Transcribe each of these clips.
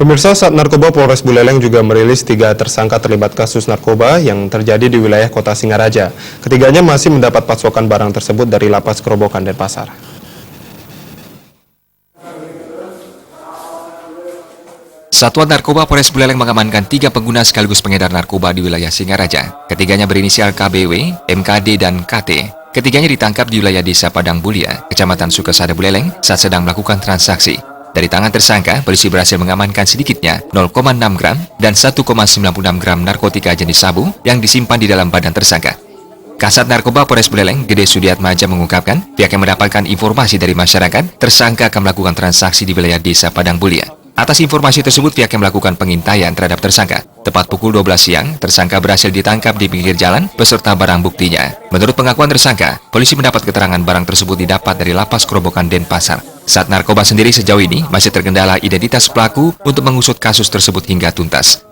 Pemirsa, Sat Narkoba Polres Buleleng juga merilis 3 tersangka terlibat kasus narkoba yang terjadi di wilayah Kota Singaraja. Ketiganya masih mendapat pasokan barang tersebut dari Lapas Kerobokan Denpasar. Satuan Narkoba Polres Buleleng mengamankan 3 pengguna sekaligus pengedar narkoba di wilayah Singaraja. Ketiganya berinisial KBW, MKD, dan KT. Ketiganya ditangkap di wilayah Desa Padang Bulia, Kecamatan Sukesada Buleleng saat sedang melakukan transaksi. Dari tangan tersangka, polisi berhasil mengamankan sedikitnya 0,6 gram dan 1,96 gram narkotika jenis sabu yang disimpan di dalam badan tersangka. Kasat Narkoba Polres Buleleng, Gede Sudiatmaja mengungkapkan, pihaknya mendapatkan informasi dari masyarakat, tersangka akan melakukan transaksi di wilayah Desa Padang Bulia. Atas informasi tersebut, pihaknya melakukan pengintaian terhadap tersangka. Tepat pukul 12 siang, tersangka berhasil ditangkap di pinggir jalan beserta barang buktinya. Menurut pengakuan tersangka, polisi mendapat keterangan barang tersebut didapat dari Lapas Kerobokan Denpasar. Sat Narkoba sendiri sejauh ini masih terkendala identitas pelaku untuk mengusut kasus tersebut hingga tuntas.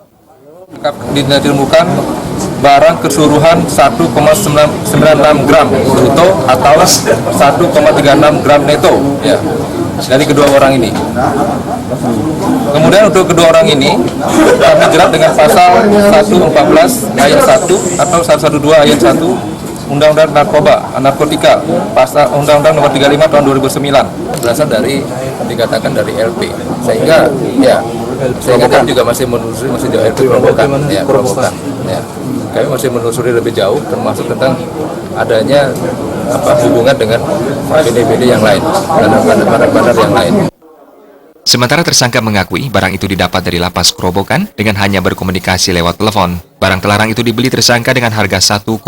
Ditemukan barang keseluruhan 1,96 gram bruto atau 1,36 gram neto ya, dari kedua orang ini. Kemudian untuk kedua orang ini kami jerat dengan pasal 114 ayat 1 atau 112 ayat 1 Undang-Undang Narkotika, pasal Undang-Undang Nomor 35 Tahun 2009, berasal dari dikatakan dari LP, sehingga kami juga masih menelusuri, masih jauh LP Kerobokan, ya. Kami masih menelusuri lebih jauh, termasuk tentang adanya hubungan dengan BD-BD yang lain dan bandar-bandar yang lain. Sementara tersangka mengakui barang itu didapat dari Lapas Kerobokan dengan hanya berkomunikasi lewat telepon. Barang terlarang itu dibeli tersangka dengan harga 1,4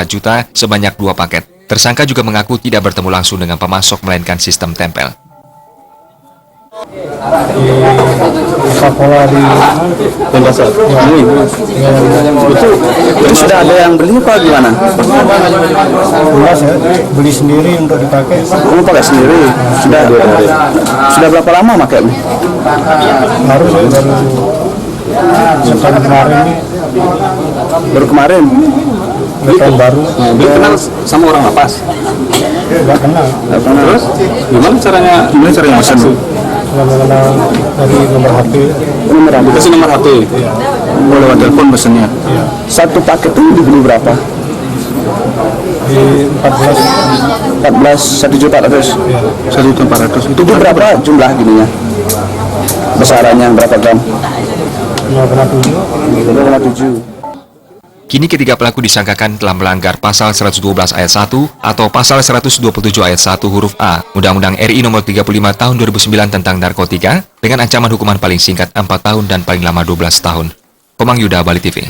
juta sebanyak 2 paket. Tersangka juga mengaku tidak bertemu langsung dengan pemasok melainkan sistem tempel. Pola di Denpasar. Itu sudah ada yang beli apa gimana? Jelas ya, beli sendiri untuk dipakai. Kamu pakai sendiri? Sudah berapa lama pakai? Baru setahun kemarin ini. Baru kemarin. Tahun baru. Dia kenal sama orang Lapas? Nggak kenal. Terus gimana caranya mesen? Kenal dari nomor HP. Kasih nomor HP. Iya. Oh, lewat telepon pesennya. Iya. Satu paket itu dibeli berapa? Di 14. 1.400.000. Iya. 1.400.000. Itu berapa jumlah gininya? Besarannya berapa gram? 0,7. 0,7. Kini ketiga pelaku disangkakan telah melanggar pasal 112 ayat 1 atau pasal 127 ayat 1 huruf A Undang-Undang RI Nomor 35 Tahun 2009 tentang narkotika dengan ancaman hukuman paling singkat 4 tahun dan paling lama 12 tahun. Komang Yuda, Bali TV.